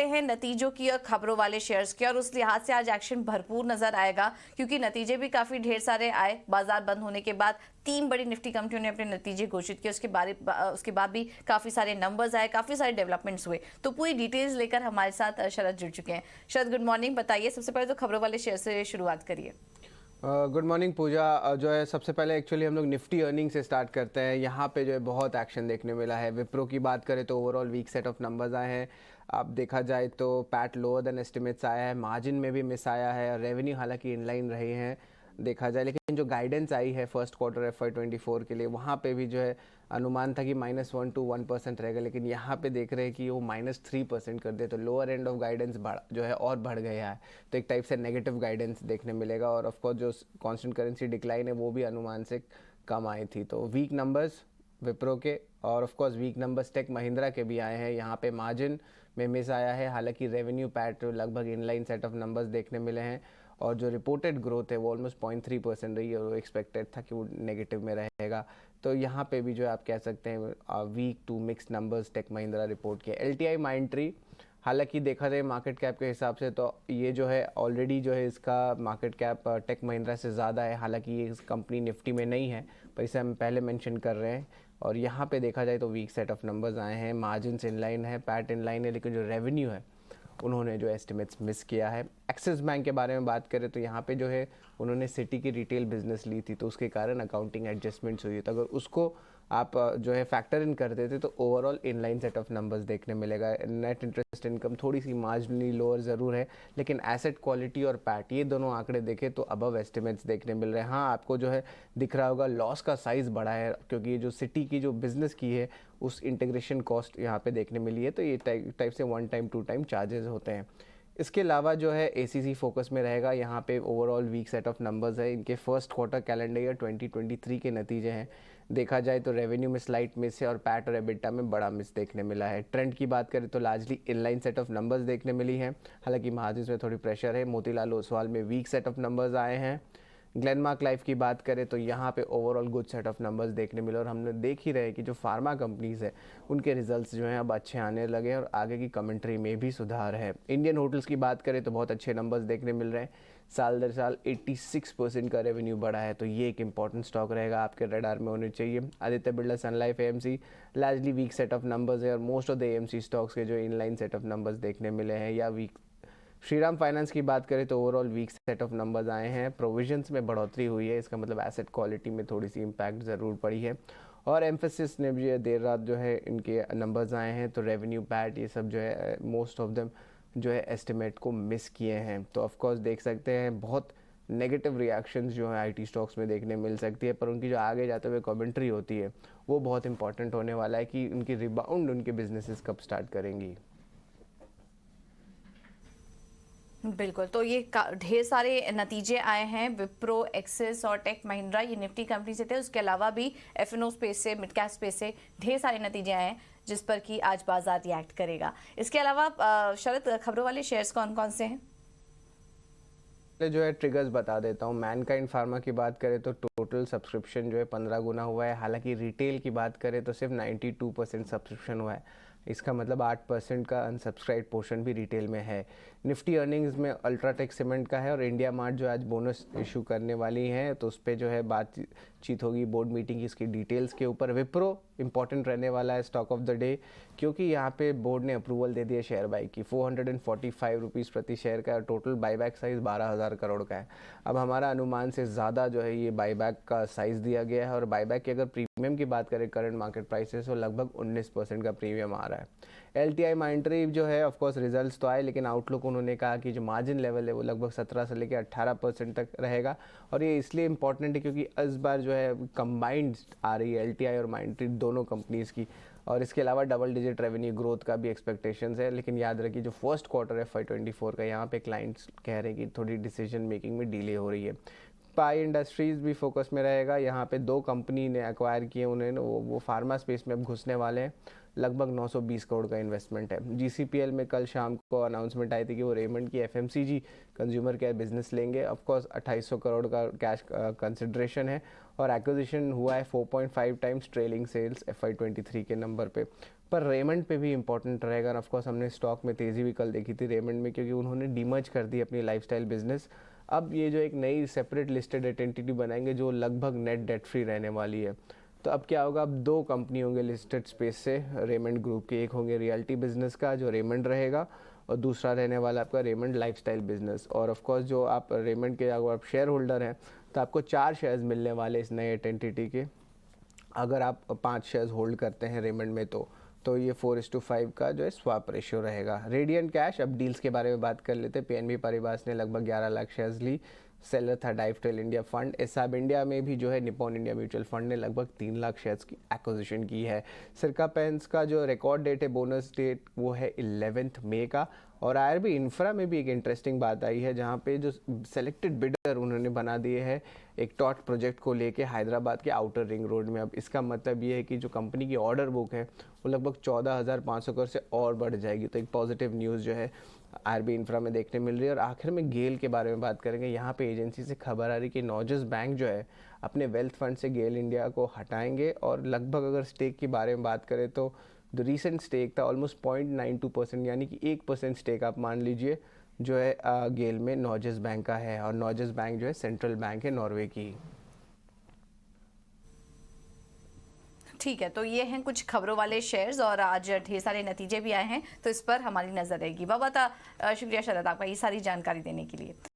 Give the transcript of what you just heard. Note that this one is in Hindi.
हैं नतीजों की और खबरों वाले शेयर्स की, और उस लिहाज से आज एक्शन भरपूर नजर आएगा क्योंकि नतीजे भी काफी ढेर सारे आए। बाजार बंद होने के बाद 3 बड़ी निफ्टी कंपनियों ने अपने नतीजे घोषित किए। उसके बाद भी काफी सारे नंबर्स आए, काफी सारे डेवलपमेंट्स हुए। तो पूरी डिटेल्स लेकर हमारे साथ शरद जुड़ चुके हैं। शरद, गुड मॉर्निंग। बताइए, सबसे पहले तो खबरों वाले शेयर से शुरुआत करिए। गुड मॉर्निंग पूजा। जो है सबसे पहले एक्चुअली हम लोग निफ्टी अर्निंग से स्टार्ट करते हैं। यहाँ पे जो है बहुत एक्शन देखने मिला है। विप्रो की बात करें तो overall weak set of numbers आए हैं। अब देखा जाए तो पैट लोअर देन एस्टिमेट्स आया है, मार्जिन में भी मिस आया है, और रेवेन्यू हालांकि इनलाइन रहे हैं देखा जाए। लेकिन जो गाइडेंस आई है फर्स्ट क्वार्टर FY24 के लिए, वहाँ पे भी जो है अनुमान था कि -1 to 1% रहेगा, लेकिन यहाँ पे देख रहे हैं कि वो -3% कर दे, तो लोअर एंड ऑफ गाइडेंस जो है और बढ़ गया है। तो एक टाइप से नेगेटिव गाइडेंस देखने मिलेगा। और ऑफकोर्स जो कांस्टेंट करेंसी डिक्लाइन है वो भी अनुमान से कम आई थी। तो वीक नंबर्स विप्रो के और of course weak numbers Tech Mahindra के भी आए हैं। यहाँ पे मार्जिन में मिस आया है, हालांकि रेवेन्यू पैट लगभग इनलाइन सेट ऑफ नंबर्स देखने मिले हैं। और जो रिपोर्टेड ग्रोथ है वो ऑलमोस्ट 0.3% रही है, और वो एक्सपेक्टेड था कि वो नेगेटिव में रहेगा। तो यहाँ पे भी जो है आप कह सकते हैं weak to mix numbers Tech Mahindra report के। LTI माइंट्री, हालांकि देखा जाए मार्केट कैप के हिसाब से तो ये जो है ऑलरेडी जो है इसका मार्केट कैप टेक महिंद्रा से ज़्यादा है। हालांकि ये कंपनी निफ्टी में नहीं है, पर इसे हम पहले मेंशन कर रहे हैं। और यहाँ पे देखा जाए तो वीक सेट ऑफ नंबर्स आए हैं, मार्जिन इनलाइन है, पैट इनलाइन है, लेकिन जो रेवेन्यू है उन्होंने जो एस्टिमेट्स मिस किया है। एक्सिस बैंक के बारे में बात करें तो यहाँ पे जो है उन्होंने सिटी की रिटेल बिजनेस ली थी, तो उसके कारण अकाउंटिंग एडजस्टमेंट्स हुई है। तो अगर उसको आप जो है फैक्टर इन कर देते तो overall inline set of numbers देखने मिलेगा। नेट इंटरेस्ट इनकम थोड़ी सी मार्जिनली लोअर ज़रूर है, लेकिन एसेट क्वालिटी और पैट ये दोनों आंकड़े देखें तो अबव एस्टिमेट्स देखने मिल रहे हैं। हाँ, आपको जो है दिख रहा होगा लॉस का साइज़ बड़ा है, क्योंकि ये जो सिटी की जो बिज़नेस की है उस इंटीग्रेशन कॉस्ट यहाँ पे देखने मिली है। तो ये टाइप से 1 टाइम 2 टाइम चार्जेस होते हैं। इसके अलावा जो है ACC फोकस में रहेगा। यहाँ पे overall weak set of numbers है। इनके फर्स्ट क्वार्टर कैलेंडर ईयर 2023 के नतीजे हैं। देखा जाए तो रेवेन्यू में स्लाइट मिस है, और पैट और एबिटा में बड़ा मिस देखने मिला है। ट्रेंड की बात करें तो largely inline set of numbers देखने मिली है, हालांकि मार्जिन में थोड़ी प्रेशर है। मोतीलाल ओसवाल में वीक सेट ऑफ नंबर्स आए हैं। ग्लेनमार्क लाइफ की बात करें तो यहाँ पे overall good set of numbers देखने मिले, और हमने देख ही रहे कि जो फार्मा कंपनीज है उनके रिजल्ट्स जो हैं अब अच्छे आने लगे हैं, और आगे की कमेंट्री में भी सुधार है। इंडियन होटल्स की बात करें तो बहुत अच्छे नंबर्स देखने मिल रहे हैं। साल दर साल 86% का रेवेन्यू बढ़ा है, तो ये एक इंपॉर्टेंट स्टॉक रहेगा, आपके रडार में होने चाहिए। Aditya Birla sun life AMC largely weak set of numbers है, और most of the AMC stocks के जो इनलाइन सेट ऑफ नंबर्स देखने मिले हैं या वीक। श्रीराम फाइनेंस की बात करें तो overall weak set of numbers आए हैं। प्रोविजंस में बढ़ोतरी हुई है, इसका मतलब एसेट क्वालिटी में थोड़ी सी इम्पैक्ट ज़रूर पड़ी है। और एम्फेसिस ने भी देर रात जो है इनके नंबर्स आए हैं, तो रेवेन्यू पैट ये सब जो है मोस्ट ऑफ देम जो है एस्टिमेट को मिस किए हैं। तो ऑफकोर्स देख सकते हैं बहुत नेगेटिव रिएक्शंस जो है IT स्टॉक्स में देखने मिल सकती है, पर उनकी जो आगे जाते हुए कमेंट्री होती है वो बहुत इंपॉर्टेंट होने वाला है कि उनकी रिबाउंड उनके बिजनेसेस कब स्टार्ट करेंगी। बिल्कुल, तो ये ढेर सारे नतीजे आए हैं। विप्रो, एक्सिस और टेक महिंद्रा ये निफ्टी कंपनी से थे। उसके अलावा भी FNO स्पेस से, मिड कैप स्पेस से ढेर सारे नतीजे आए हैं जिस पर कि आज बाजार रिएक्ट करेगा। इसके अलावा शरद, खबरों वाले शेयर्स कौन कौन से हैं? जो है ट्रिगर्स बता देता हूँ। मैनकाइंड फार्मा की बात करें तो टोटल सब्सक्रिप्शन जो है 15 गुना हुआ है, हालांकि रिटेल की बात करें तो सिर्फ 92% सब्सक्रिप्शन हुआ है। इसका मतलब 8% का अनसब्सक्राइब पोर्शन भी रिटेल में है। निफ्टी अर्निंग्स में अल्ट्राटेक सीमेंट का है, और इंडिया मार्ट जो आज बोनस इशू करने वाली हैं, तो उस पर जो है बातचीत होगी बोर्ड मीटिंग की, इसकी डिटेल्स के ऊपर। विप्रो इंपॉर्टेंट रहने वाला है स्टॉक ऑफ द डे, क्योंकि यहाँ पे बोर्ड ने अप्रूवल दे दिया शेयर बाई की 445 रुपीज़ प्रति शेयर का। टोटल बाईबैक साइज़ 12,000 करोड़ का है। अब हमारा अनुमान से ज़्यादा जो है ये बाईबैक का साइज़ दिया गया है, और बाईबैक की अगर प्रीमियम की बात करें करंट मार्केट प्राइसेस तो लगभग 19% का प्रीमियम आ रहा है। LTI माइंट्री जो है ऑफकोर्स रिजल्ट्स तो आए, लेकिन आउटलुक उन्होंने कहा कि जो मार्जिन लेवल है वो लगभग 17 से लेकर 18% तक रहेगा। और ये इसलिए इंपॉर्टेंट है क्योंकि इस बार जो है कंबाइंड आ रही है LTI और माइंट्री दोनों कंपनीज़ की। और इसके अलावा डबल डिजिट रेवेन्यू ग्रोथ का भी एक्सपेक्टेशंस है, लेकिन याद रखिए जो फर्स्ट क्वार्टर FY24 का यहाँ पे क्लाइंट्स कह रहे हैं कि थोड़ी डिसीजन मेकिंग में डिले हो रही है। पाई इंडस्ट्रीज़ भी फोकस में रहेगा। यहाँ पे 2 कंपनी ने एक्वायर किए, उन्हें वो फार्मा स्पेस में अब घुसने वाले हैं। लगभग 920 करोड़ का इन्वेस्टमेंट है। GCPL में कल शाम को अनाउंसमेंट आई थी कि वो रेमंड की FMCG कंज्यूमर केयर बिजनेस लेंगे। ऑफकोर्स 2800 करोड़ का कैश कंसिड्रेशन है, और एक्विजिशन हुआ है 4.5 टाइम्स ट्रेलिंग सेल्स FY23 के नंबर पे। पर रेमंड पे भी इंपॉर्टेंट रहेगा। ऑफ कोर्स हमने स्टॉक में तेज़ी भी कल देखी थी रेमंड में, क्योंकि उन्होंने डीमर्ज कर दी अपनी लाइफस्टाइल बिजनेस। अब ये जो एक नई सेपरेट लिस्टेड एंटिटी बनाएंगे जो लगभग नेट डेट फ्री रहने वाली है। तो अब क्या होगा, अब दो कंपनी होंगे लिस्टेड स्पेस से रेमंड ग्रुप के, एक होंगे रियल्टी बिजनेस का जो रेमंड रहेगा, और दूसरा रहने वाला आपका रेमंड लाइफस्टाइल बिजनेस। और ऑफ कोर्स जो आप रेमंड के अगर आप शेयर होल्डर हैं तो आपको 4 शेयर्स मिलने वाले इस नए एंटिटी के, अगर आप 5 शेयर्स होल्ड करते हैं रेमंड में तो ये 4:5 का जो है स्वैप रेशियो रहेगा। रेडियंट कैश, अब डील्स के बारे में बात कर लेते हैं। पीएनबी पारिबास ने लगभग 11 लाख शेयर्स ली, सेलर था डाइफटेल इंडिया फंड। एसआब इंडिया में भी जो है निप्पॉन इंडिया म्यूचुअल फंड ने लगभग 3 लाख शेयर्स की एक्विजिशन की है। सिरका पेंस का जो रिकॉर्ड डेट है, बोनस डेट, वो है 11 मई का। और आईआरबी इंफ्रा में भी एक इंटरेस्टिंग बात आई है, जहाँ पे जो सेलेक्टेड बिडर उन्होंने बना दिए हैं एक टॉट प्रोजेक्ट को लेके हैदराबाद के आउटर रिंग रोड में। अब इसका मतलब ये है कि जो कंपनी की ऑर्डर बुक है वो लगभग 14,500 करोड़ से और बढ़ जाएगी। तो एक पॉजिटिव न्यूज़ जो है आईआरबी इंफ्रा में देखने मिल रही है। और आखिर में गेल के बारे में बात करेंगे। यहाँ पे एजेंसी से खबर आ रही कि नॉर्जेस बैंक जो है अपने वेल्थ फंड से गेल इंडिया को हटाएंगे, और लगभग अगर स्टेक के बारे में बात करें तो जो रीसेंट स्टेक था ऑलमोस्ट 0.92%, यानी कि 1% स्टेक आप मान लीजिए जो है गेल में नॉर्जेस बैंक का है। और नॉर्जेस बैंक जो है सेंट्रल बैंक है नॉर्वे की। ठीक है, तो ये हैं कुछ खबरों वाले शेयर्स और आज ढेर सारे नतीजे भी आए हैं, तो इस पर हमारी नजर रहेगी। बहुत बहुत शुक्रिया शरद आपका ये सारी जानकारी देने के लिए।